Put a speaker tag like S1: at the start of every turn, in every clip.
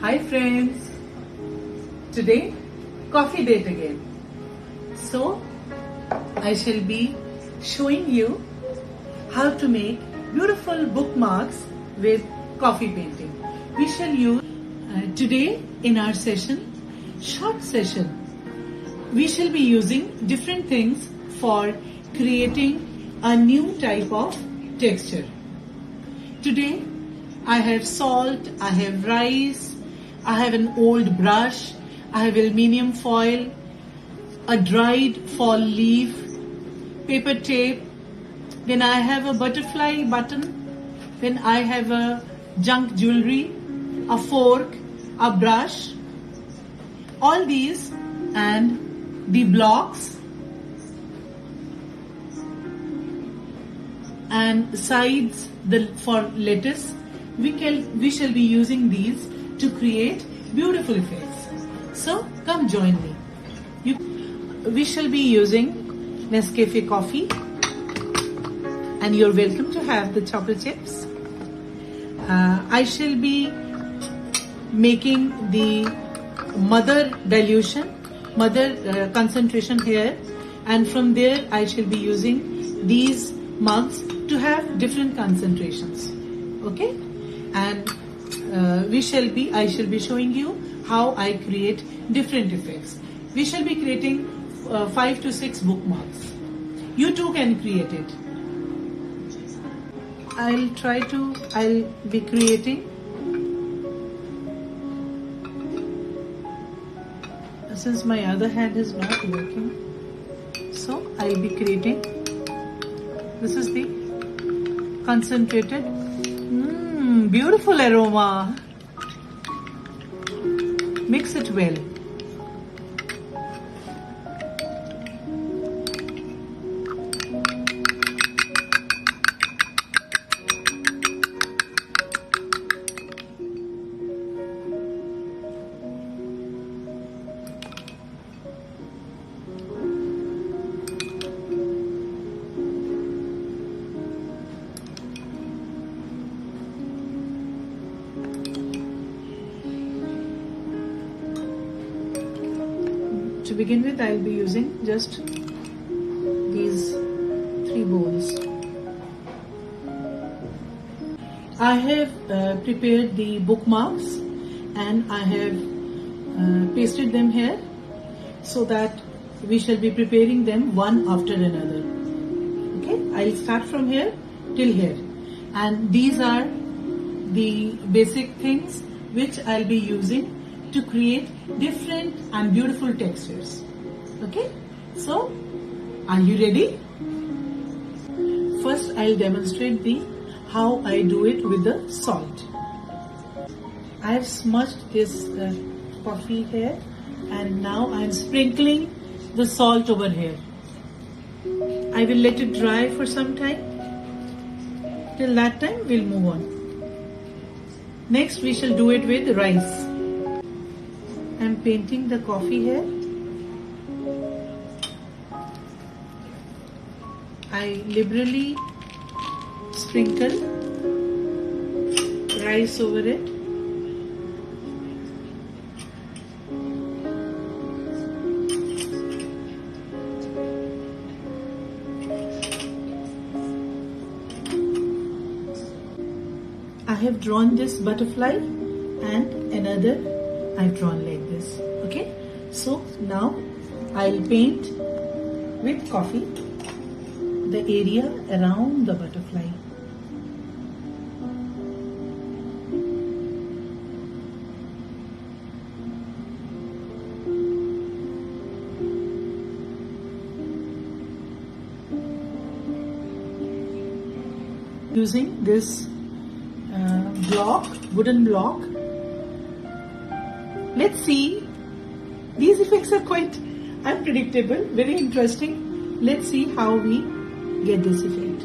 S1: Hi friends, today coffee date again. So I shall be showing you how to make beautiful bookmarks with coffee painting. We shall use today in our short session, we shall be using different things for creating a new type of texture. Today I have salt, I have rice, I have an old brush, I have aluminium foil, a dried fall leaf, paper tape, then I have a butterfly button, then I have a junk jewelry, a fork, a brush, all these and the blocks and sides for lettuce. We shall be using these to create beautiful effects. So come join me. We shall be using Nescafe coffee, and you're welcome to have the chocolate chips. I shall be making the mother dilution, mother concentration here, and from there I shall be using these mugs to have different concentrations. Okay, and I shall be showing you how I create different effects. We shall be creating 5 to 6 bookmarks. You too can create it. I'll be creating, since my other hand is not working, so I'll be creating, this is the concentrated, beautiful aroma. Mix it well. To begin with, I'll be using just these 3 bowls. I have prepared the bookmarks and I have pasted them here so that we shall be preparing them one after another. Okay, I'll start from here till here, and these are the basic things which I'll be using to create different and beautiful textures. Okay, so are you ready? First I'll demonstrate how I do it with the salt. I have smudged this coffee here, and now I'm sprinkling the salt over here. I will let it dry for some time. Till that time we'll move on. Next we shall do it with rice. I'm painting the coffee here. I liberally sprinkle rice over it. I have drawn this butterfly and another I've drawn like this. Okay, so now I'll paint with coffee the area around the butterfly. Using this wooden block. Let's see. These effects are quite unpredictable, very interesting. Let's see how we get this effect.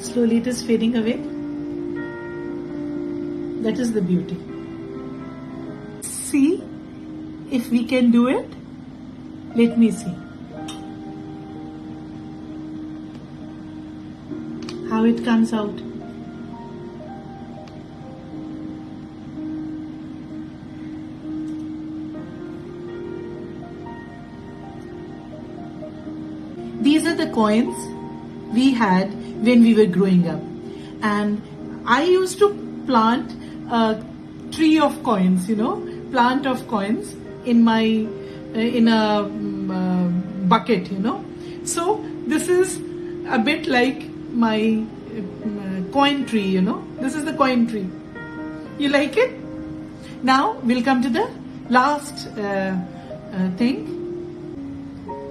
S1: Slowly it is fading away. That is the beauty. See if we can do it. Let me see how it comes out. These are the coins we had when we were growing up, and I used to plant a tree of coins, plant of coins in my in a bucket, So this is a bit like my coin tree, This is the coin tree. You like it? Now we'll come to the last thing.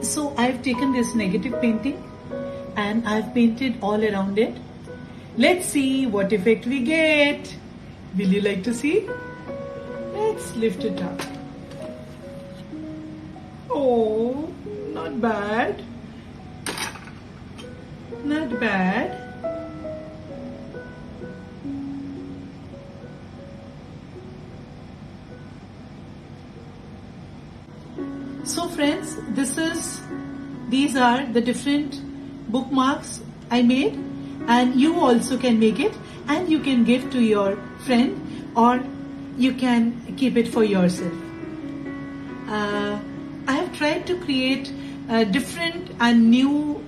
S1: So I've taken this negative painting and I've painted all around it. Let's see what effect we get. Will you like to see? Let's lift it up. Oh, not bad. Not bad. So friends, these are the different bookmarks I made, and you also can make it and you can give to your friend or you can keep it for yourself. I have tried to create different and new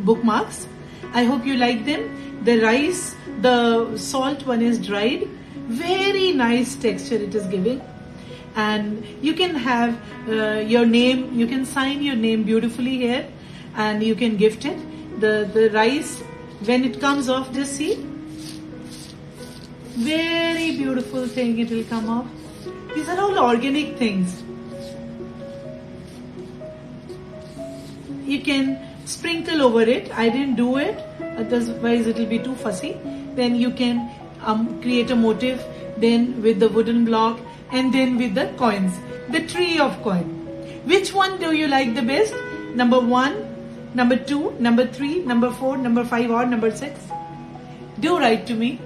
S1: bookmarks. I hope you like them. The salt one is dried. Very nice texture it is giving. And you can have your name, you can sign your name beautifully here and you can gift it. The rice, when it comes off, just see. Very beautiful thing it will come off. These are all organic things. You can sprinkle over it. I didn't do it, otherwise it will be too fussy. Then you can create a motif, then with the wooden block, and then with the coins, the tree of coin. Which one do you like the best? Number 1, number 2, number 3, number 4, number 5 or number 6? Do write to me.